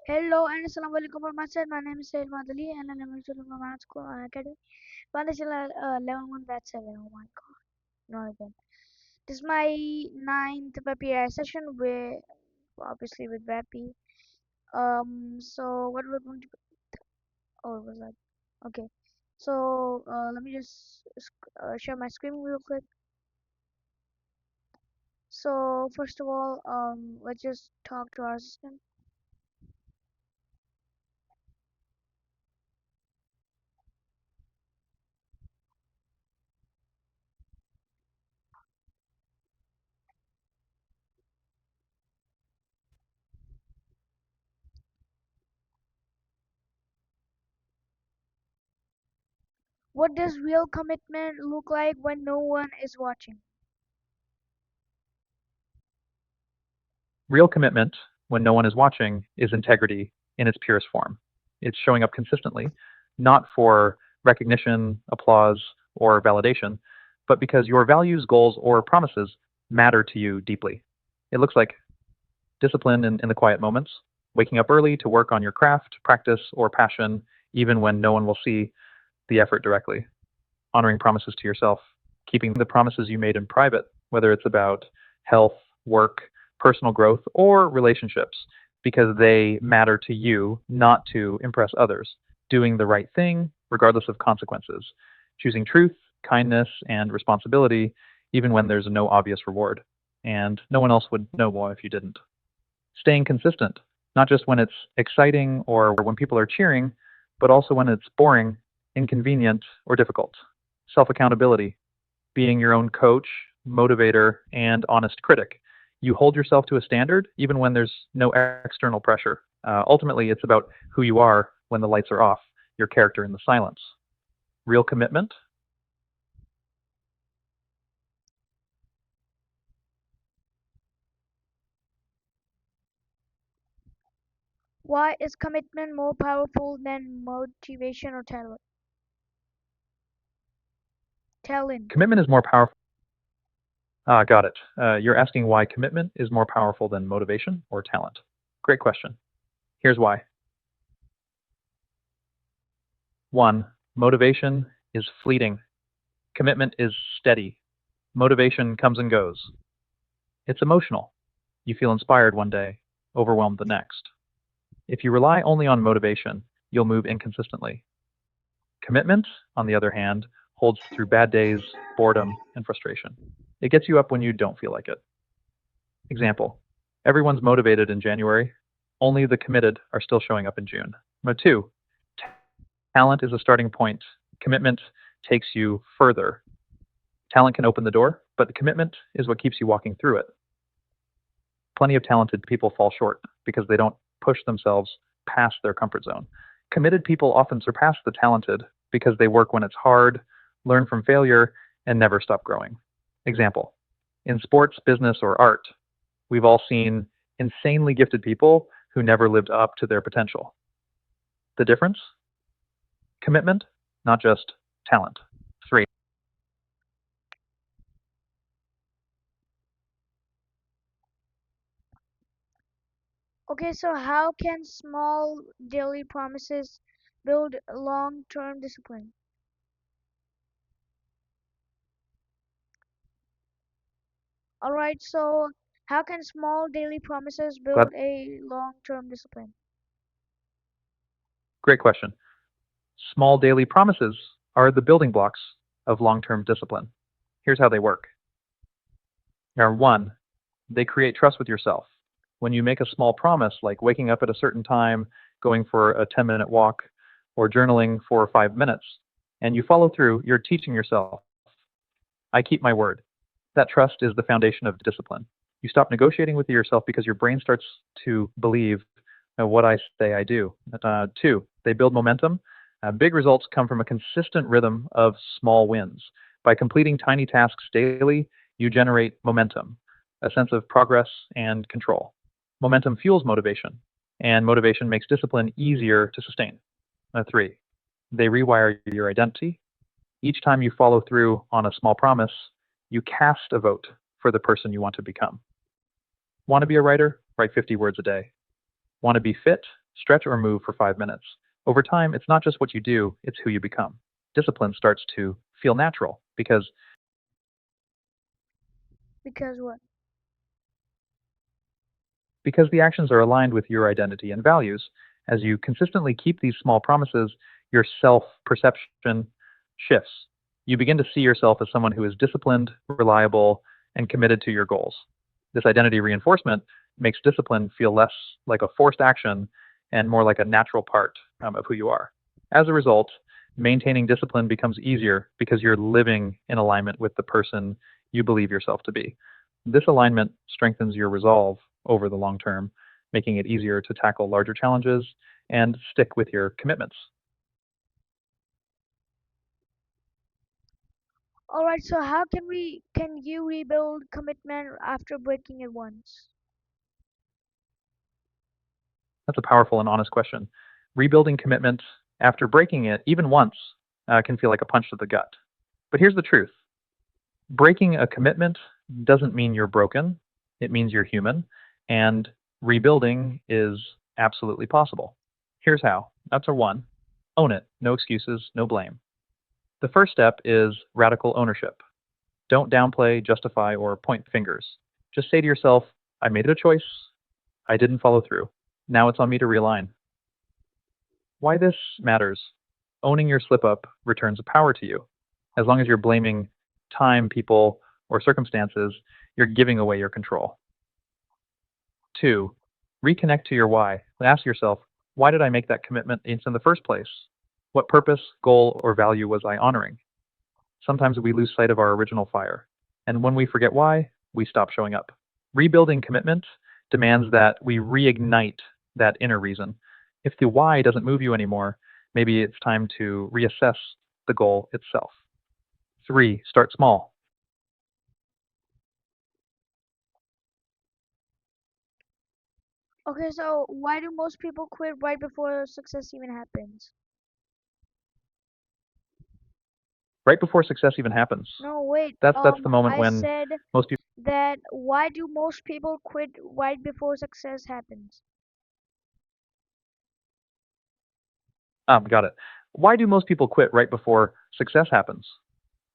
Hello and assalamu alaikum from my side. My name is Syed Mahad and I'm a student from Mahad Academy. Pandashala level 1 batch 7. Oh my god, not again. This is my ninth Vapi AI session with obviously with Vapi. So what we're going to oh it was that okay. So let me just share my screen real quick. So first of all, let's just talk to our assistant. What does real commitment look like when no one is watching? Real commitment, when no one is watching, is integrity in its purest form. It's showing up consistently, not for recognition, applause, or validation, but because your values, goals, or promises matter to you deeply. It looks like discipline in the quiet moments, waking up early to work on your craft, practice, or passion, even when no one will see the effort directly. Honoring promises to yourself, keeping the promises you made in private, whether it's about health, work, personal growth, or relationships, because they matter to you, not to impress others. Doing the right thing, regardless of consequences. Choosing truth, kindness, and responsibility, even when there's no obvious reward. And no one else would know more if you didn't. Staying consistent, not just when it's exciting or when people are cheering, but also when it's boring, inconvenient, or difficult. Self accountability, being your own coach, motivator, and honest critic. You hold yourself to a standard even when there's no external pressure. Ultimately, it's about who you are when the lights are off, your character in the silence. Real commitment. Why is commitment more powerful than motivation or talent? Talent. Commitment is more powerful. Ah, got it. You're asking why commitment is more powerful than motivation or talent. Great question. Here's why. One, motivation is fleeting. Commitment is steady. Motivation comes and goes. It's emotional. You feel inspired one day, overwhelmed the next. If you rely only on motivation, you'll move inconsistently. Commitment, on the other hand, holds through bad days, boredom, and frustration. It gets you up when you don't feel like it. Example: everyone's motivated in January, only the committed are still showing up in June. Number two, talent is a starting point. Commitment takes you further. Talent can open the door, but the commitment is what keeps you walking through it. Plenty of talented people fall short because they don't push themselves past their comfort zone. Committed people often surpass the talented because they work when it's hard, learn from failure, and never stop growing. Example: in sports, business, or art, we've all seen insanely gifted people who never lived up to their potential. The difference? Commitment, not just talent. Three. Okay, so how can small daily promises build long-term discipline? Alright, so how can small daily promises Glad. build a long-term discipline? Great question. Small daily promises are the building blocks of long term discipline. Here's how they work. Number one, they create trust with yourself. When you make a small promise, like waking up at a certain time, going for a 10-minute walk, or journaling for 5 minutes, and you follow through, you're teaching yourself, I keep my word. That trust is the foundation of discipline. You stop negotiating with yourself because your brain starts to believe what I say I do. Two, they build momentum. Big results come from a consistent rhythm of small wins. By completing tiny tasks daily, you generate momentum, a sense of progress and control. Momentum fuels motivation, and motivation makes discipline easier to sustain. Three, they rewire your identity. Each time you follow through on a small promise, you cast a vote for the person you want to become. Want to be a writer? Write 50 words a day. Want to be fit? Stretch or move for 5 minutes. Over time, it's not just what you do, it's who you become. Discipline starts to feel natural Because what? because the actions are aligned with your identity and values. As you consistently keep these small promises, your self perception shifts. You begin to see yourself as someone who is disciplined, reliable, and committed to your goals. This identity reinforcement makes discipline feel less like a forced action and more like a natural part of who you are. As a result, maintaining discipline becomes easier because you're living in alignment with the person you believe yourself to be. This alignment strengthens your resolve over the long term, making it easier to tackle larger challenges and stick with your commitments. All right. So how can you rebuild commitment after breaking it once? That's a powerful and honest question. Rebuilding commitment after breaking it, even once, can feel like a punch to the gut. But here's the truth: breaking a commitment doesn't mean you're broken, it means you're human, and rebuilding is absolutely possible. Here's how. That's a one: own it, no excuses, no blame. The first step is radical ownership. Don't downplay, justify, or point fingers. Just say to yourself, I made it a choice, I didn't follow through. Now it's on me to realign. Why this matters: owning your slip up returns power to you. As long as you're blaming time, people, or circumstances, you're giving away your control. Two, reconnect to your why. Ask yourself, why did I make that commitment in the first place? What purpose, goal, or value was I honoring? Sometimes we lose sight of our original fire. And when we forget why, we stop showing up. Rebuilding commitment demands that we reignite that inner reason. If the why doesn't move you anymore, maybe it's time to reassess the goal itself. Three, start small. Okay, so why do most people quit right before success even happens? Right before success even happens. No, wait. That's the moment I when said most people. that why do most people quit right before success happens? Got it. Why do most people quit right before success happens?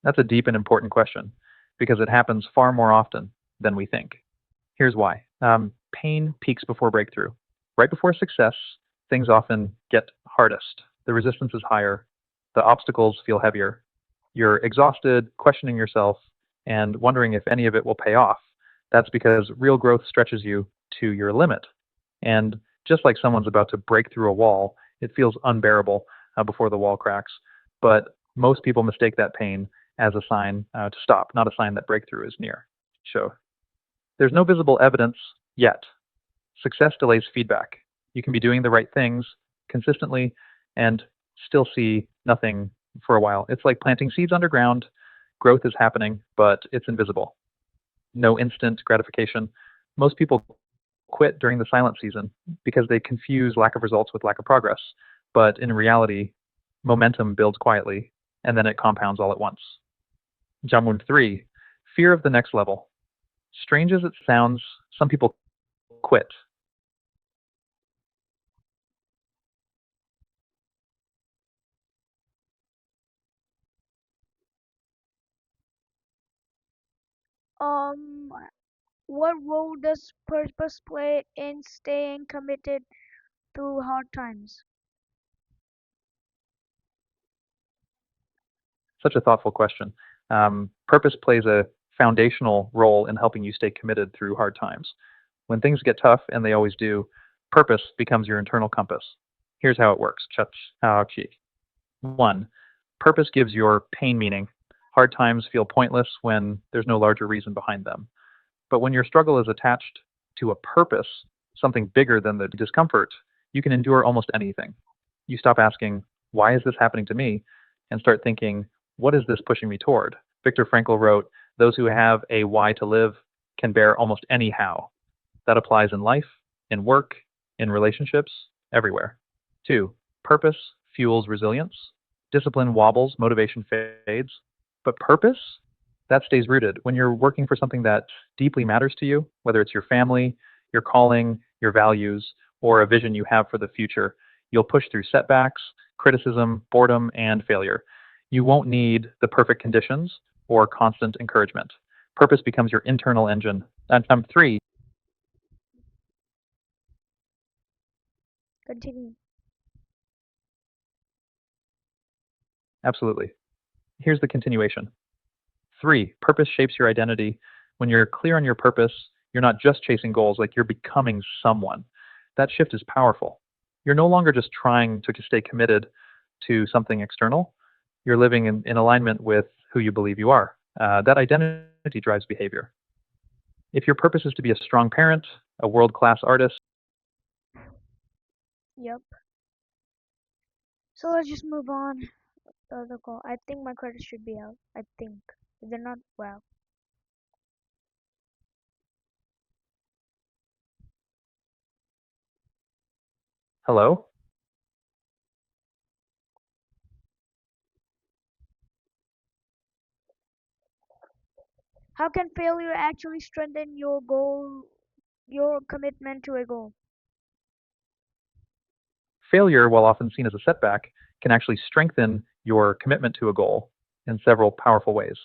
That's a deep and important question because it happens far more often than we think. Here's why. Pain peaks before breakthrough. Right before success, things often get hardest. The resistance is higher. The obstacles feel heavier. You're exhausted, questioning yourself, and wondering if any of it will pay off. That's because real growth stretches you to your limit. And just like someone's about to break through a wall, it feels unbearable before the wall cracks. But most people mistake that pain as a sign to stop, not a sign that breakthrough is near. So there's no visible evidence yet. Success delays feedback. You can be doing the right things consistently and still see nothing for a while. It's like planting seeds underground. Growth is happening, but it's invisible. No instant gratification. Most people quit during the silent season because they confuse lack of results with lack of progress. But in reality, momentum builds quietly and then it compounds all at once. Jamun 3, fear of the next level. Strange as it sounds, some people quit. Um, what role does purpose play in staying committed through hard times? Such a thoughtful question. Purpose plays a foundational role in helping you stay committed through hard times. When things get tough, and they always do, purpose becomes your internal compass. Here's how it works. One, purpose gives your pain meaning. Hard times feel pointless when there's no larger reason behind them. But when your struggle is attached to a purpose, something bigger than the discomfort, you can endure almost anything. You stop asking, why is this happening to me? And start thinking, what is this pushing me toward? Viktor Frankl wrote, those who have a why to live can bear almost any how. That applies in life, in work, in relationships, everywhere. Two, purpose fuels resilience. Discipline wobbles, motivation fades. But purpose, that stays rooted. When you're working for something that deeply matters to you, whether it's your family, your calling, your values, or a vision you have for the future, you'll push through setbacks, criticism, boredom, and failure. You won't need the perfect conditions or constant encouragement. Purpose becomes your internal engine. And three, Continue. absolutely. Here's the continuation. Three, purpose shapes your identity. When you're clear on your purpose, you're not just chasing goals, like you're becoming someone. That shift is powerful. You're no longer just trying to stay committed to something external. You're living in alignment with who you believe you are. That identity drives behavior. If your purpose is to be a strong parent, a world class artist, Yep. So let's just move on. The call. I think my credits should be out. I think. If they're not, well. hello? How can failure actually strengthen your goal, your commitment to a goal? Failure, while often seen as a setback, can actually strengthen your commitment to a goal in several powerful ways.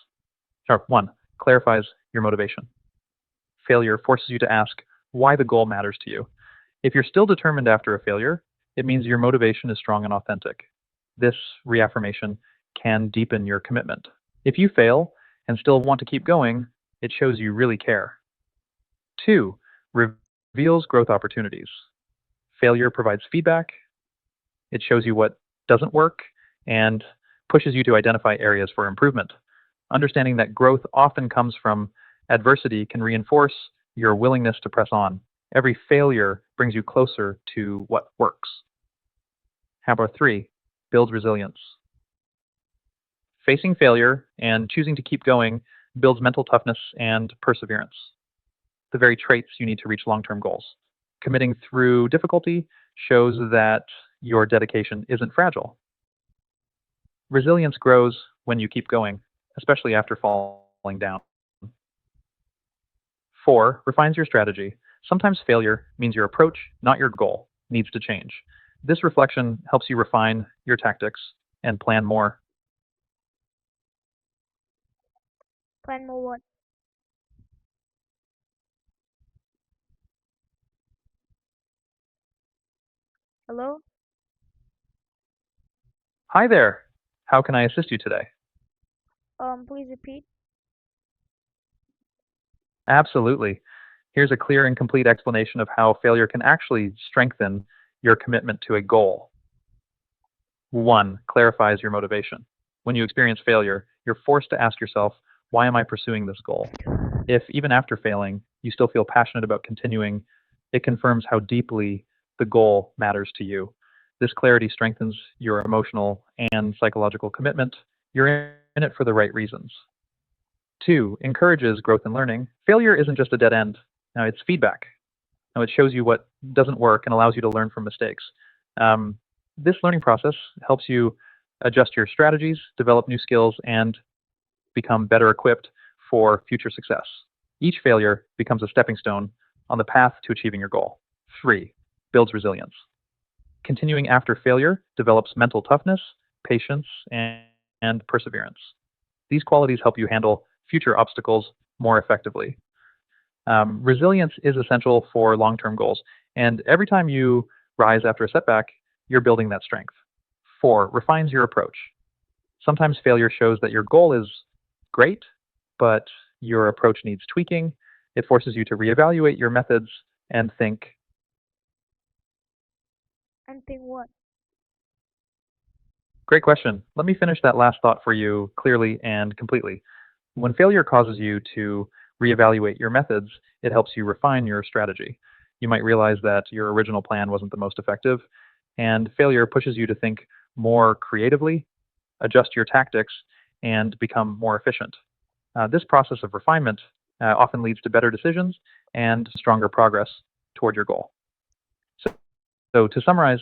One, clarifies your motivation. Failure forces you to ask why the goal matters to you. If you're still determined after a failure, it means your motivation is strong and authentic. This reaffirmation can deepen your commitment. If you fail and still want to keep going, it shows you really care. Two, reveals growth opportunities. Failure provides feedback, it shows you what doesn't work, and pushes you to identify areas for improvement. Understanding that growth often comes from adversity can reinforce your willingness to press on. Every failure brings you closer to what works. Habit three, builds resilience. Facing failure and choosing to keep going builds mental toughness and perseverance, the very traits you need to reach long term goals. Committing through difficulty shows that your dedication isn't fragile. Resilience grows when you keep going, especially after falling down. Four, refines your strategy. Sometimes failure means your approach, not your goal, needs to change. This reflection helps you refine your tactics and plan more. Plan more what? Hello? Hi there. How can I assist you today? Please repeat. Absolutely. Here's a clear and complete explanation of how failure can actually strengthen your commitment to a goal. One, clarifies your motivation. When you experience failure, you're forced to ask yourself, why am I pursuing this goal? If even after failing, you still feel passionate about continuing, it confirms how deeply the goal matters to you. This clarity strengthens your emotional and psychological commitment. You're in it for the right reasons. Two, encourages growth and learning. Failure isn't just a dead end. Now, it's feedback. Now, it shows you what doesn't work and allows you to learn from mistakes. Um, this learning process helps you adjust your strategies, develop new skills, and become better equipped for future success. Each failure becomes a stepping stone on the path to achieving your goal. Three, builds resilience. Continuing after failure develops mental toughness, patience, and perseverance. These qualities help you handle future obstacles more effectively. Resilience is essential for long term goals, and every time you rise after a setback, you're building that strength. Four, refines your approach. Sometimes failure shows that your goal is great, but your approach needs tweaking. It forces you to reevaluate your methods and think. And think what? Great question. Let me finish that last thought for you clearly and completely. When failure causes you to reevaluate your methods, it helps you refine your strategy. You might realize that your original plan wasn't the most effective, and failure pushes you to think more creatively, adjust your tactics, and become more efficient. This process of refinement often leads to better decisions and stronger progress toward your goal. So, so, to summarize,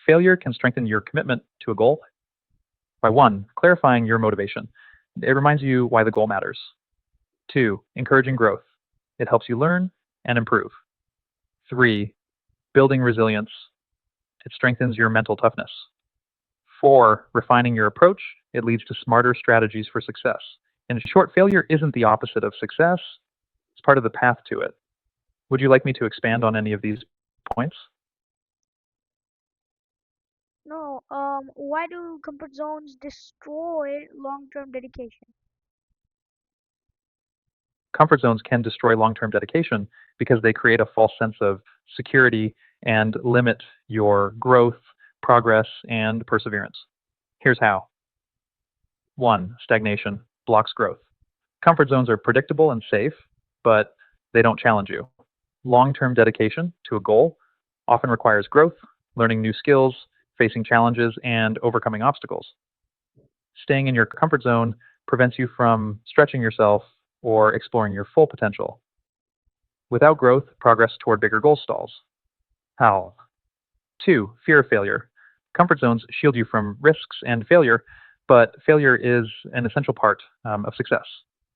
failure can strengthen your commitment to a goal by one, clarifying your motivation. It reminds you why the goal matters. Two, encouraging growth. It helps you learn and improve. Three, building resilience. It strengthens your mental toughness. 4, refining your approach. It leads to smarter strategies for success. In short, failure isn't the opposite of success, it's part of the path to it. Would you like me to expand on any of these points? No, why do comfort zones destroy long-term dedication? Comfort zones can destroy long term dedication because they create a false sense of security and limit your growth, progress, and perseverance. Here's how. 1, stagnation blocks growth. Comfort zones are predictable and safe, but they don't challenge you. Long term dedication to a goal often requires growth, learning new skills, facing challenges, and overcoming obstacles. Staying in your comfort zone prevents you from stretching yourself or exploring your full potential. Without growth, progress toward bigger goals stalls. How? 2, fear of failure. Comfort zones shield you from risks and failure, but failure is an essential part of success.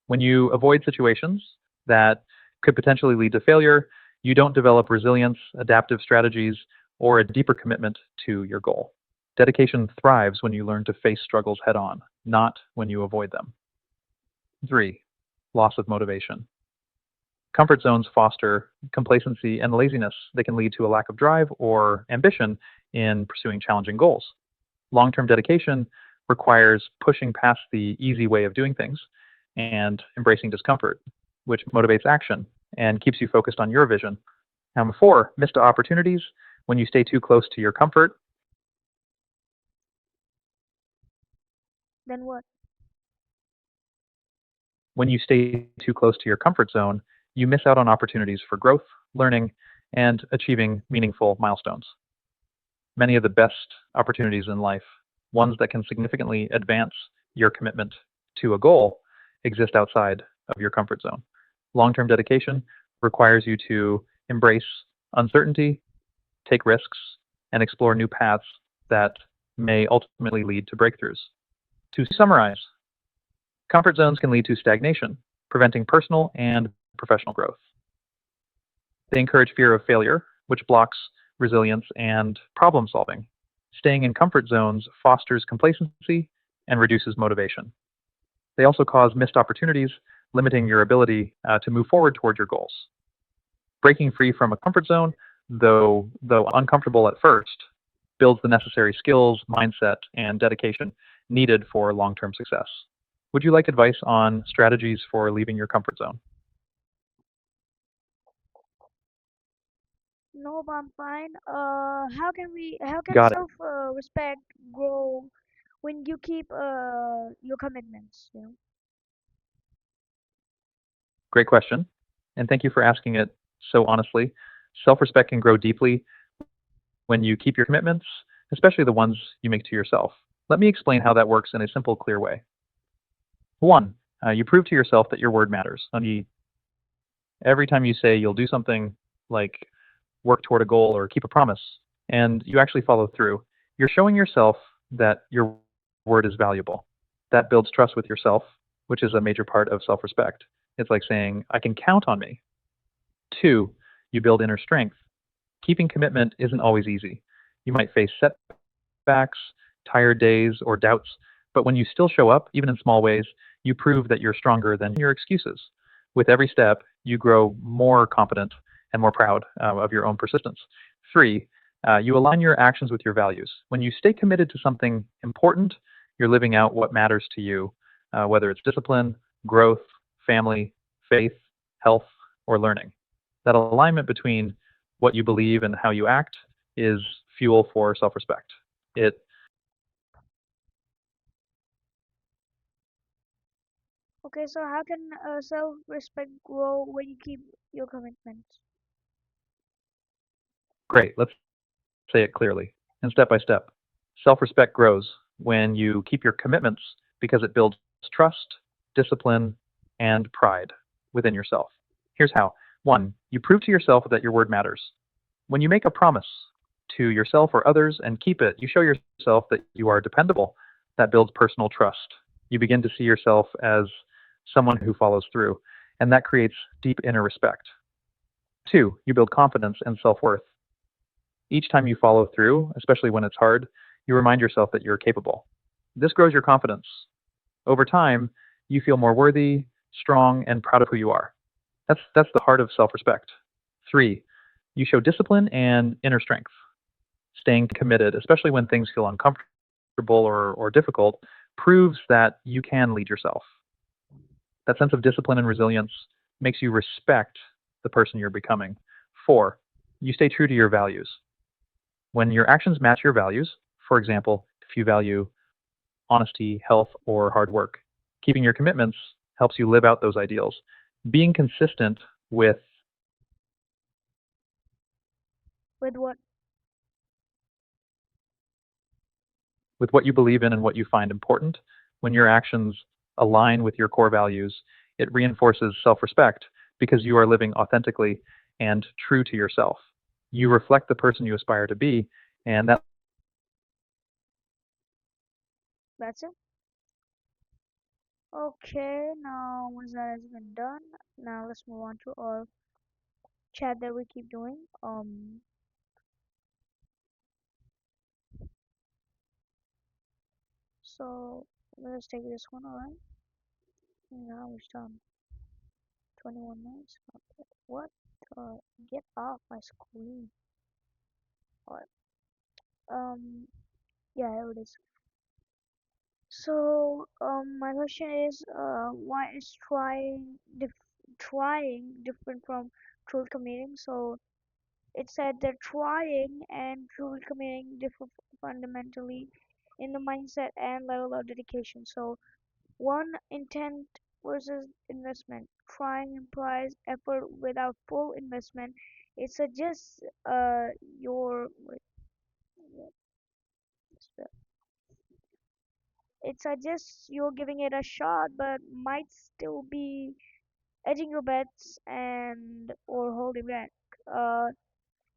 When you avoid situations that could potentially lead to failure, you don't develop resilience, adaptive strategies, or a deeper commitment to your goal. Dedication thrives when you learn to face struggles head on, not when you avoid them. 3, loss of motivation. Comfort zones foster complacency and laziness. They can lead to a lack of drive or ambition in pursuing challenging goals. Long term dedication requires pushing past the easy way of doing things and embracing discomfort, which motivates action and keeps you focused on your vision. Number 4, missed opportunities. When you stay too close to your comfort, Then what? when you stay too close to your comfort zone, you miss out on opportunities for growth, learning, and achieving meaningful milestones. Many of the best opportunities in life, ones that can significantly advance your commitment to a goal, exist outside of your comfort zone. Long term dedication requires you to embrace uncertainty, take risks, and explore new paths that may ultimately lead to breakthroughs. To summarize, comfort zones can lead to stagnation, preventing personal and professional growth. They encourage fear of failure, which blocks resilience and problem solving. Staying in comfort zones fosters complacency and reduces motivation. They also cause missed opportunities, limiting your ability to move forward toward your goals. Breaking free from a comfort zone, though uncomfortable at first, builds the necessary skills, mindset, and dedication needed for long term success. Would you like advice on strategies for leaving your comfort zone? No, but I'm fine. How can Got it. self respect grow when you keep your commitments? Great question. And thank you for asking it so honestly. Self respect can grow deeply when you keep your commitments, especially the ones you make to yourself. Let me explain how that works in a simple, clear way. 1, you prove to yourself that your word matters. Every time you say you'll do something like work toward a goal or keep a promise, and you actually follow through, you're showing yourself that your word is valuable. That builds trust with yourself, which is a major part of self respect. It's like saying, I can count on me. 2, you build inner strength. Keeping commitment isn't always easy. You might face setbacks, tired days, or doubts, but when you still show up, even in small ways, you prove that you're stronger than your excuses. With every step, you grow more confident and more proud of your own persistence. 3, you align your actions with your values. When you stay committed to something important, you're living out what matters to you, whether it's discipline, growth, family, faith, health, or learning. That alignment between what you believe and how you act is fuel for self respect. It Okay, so how can self-respect grow when you keep your commitments? great. Let's say it clearly and step by step. Self respect grows when you keep your commitments because it builds trust, discipline, and pride within yourself. Here's how. 1, you prove to yourself that your word matters. When you make a promise to yourself or others and keep it, you show yourself that you are dependable. That builds personal trust. You begin to see yourself as someone who follows through, and that creates deep inner respect. 2, you build confidence and self worth. Each time you follow through, especially when it's hard, you remind yourself that you're capable. This grows your confidence. Over time, you feel more worthy, strong, and proud of who you are. That's the heart of self-respect. 3, you show discipline and inner strength. Staying committed, especially when things feel uncomfortable or difficult, proves that you can lead yourself. That sense of discipline and resilience makes you respect the person you're becoming. 4, you stay true to your values. When your actions match your values, for example, if you value honesty, health, or hard work, keeping your commitments helps you live out those ideals. Being consistent with With what? with what you believe in and what you find important, when your actions align with your core values, it reinforces self respect because you are living authentically and true to yourself. You reflect the person you aspire to be, and that That's it. Okay, now once that has been done, now let's move on to our chat that we keep doing. So let's take this one, alright? Now we're done. 21 minutes. Okay. What? Get off my screen. Alright. Yeah, here it is. So, my question is, why is trying different from truth committing? So it said that trying and truth committing differ fundamentally in the mindset and level of dedication. So one, intent versus investment. Trying implies effort without full investment. It suggests your wait, it suggests you're giving it a shot, but might still be edging your bets and or holding back. Uh,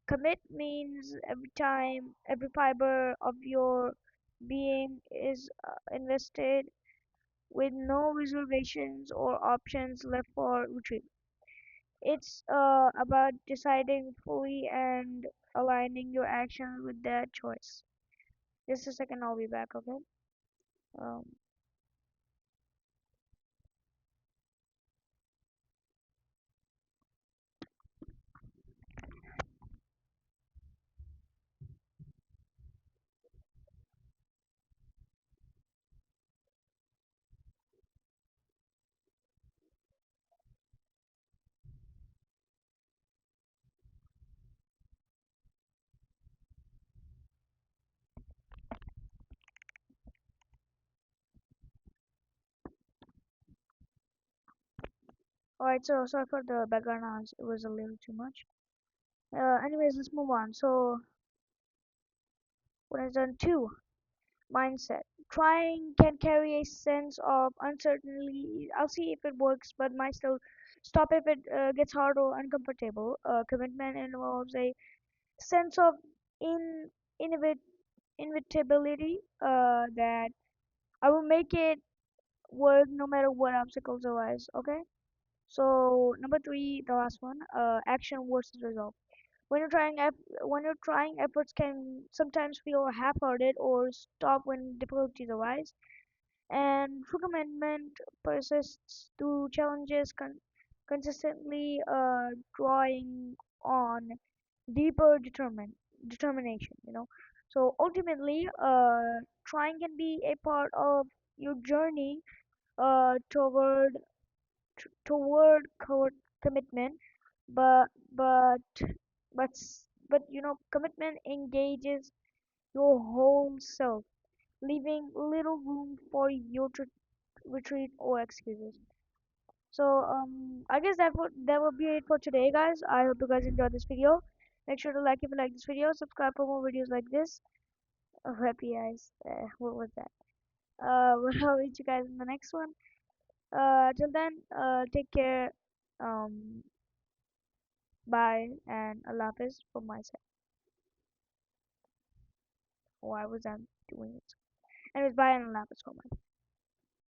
Commit means every time, every fiber of your being is invested with no reservations or options left for retreat. It's about deciding fully and aligning your actions with that choice. Just a second, I'll be back, okay? Um, Alright, so sorry for the background noise, it was a little too much. Anyways, let's move on. So, what has done two? Mindset. Trying can carry a sense of uncertainty. I'll see if it works, but might still stop if it gets hard or uncomfortable. Commitment involves a sense of in inevit inevitability that I will make it work no matter what obstacles arise. Okay. So number three, the last one, action versus result. When you're when you're trying, efforts can sometimes feel half-hearted or stop when difficulties arise. And true commitment persists through challenges, consistently drawing on deeper determination. So ultimately, trying can be a part of your journey toward commitment, but but commitment engages your whole self, leaving little room for you to retreat or excuses. So I guess that will be it for today, guys. I hope you guys enjoyed this video. Make sure to like if you like this video, subscribe for more videos like this. Oh, happy eyes. What was that? Well, I'll meet you guys in the next one. Till then, take care. Bye and Allah Hafiz from my side. Why was I doing it? Anyways, bye and Allah Hafiz from my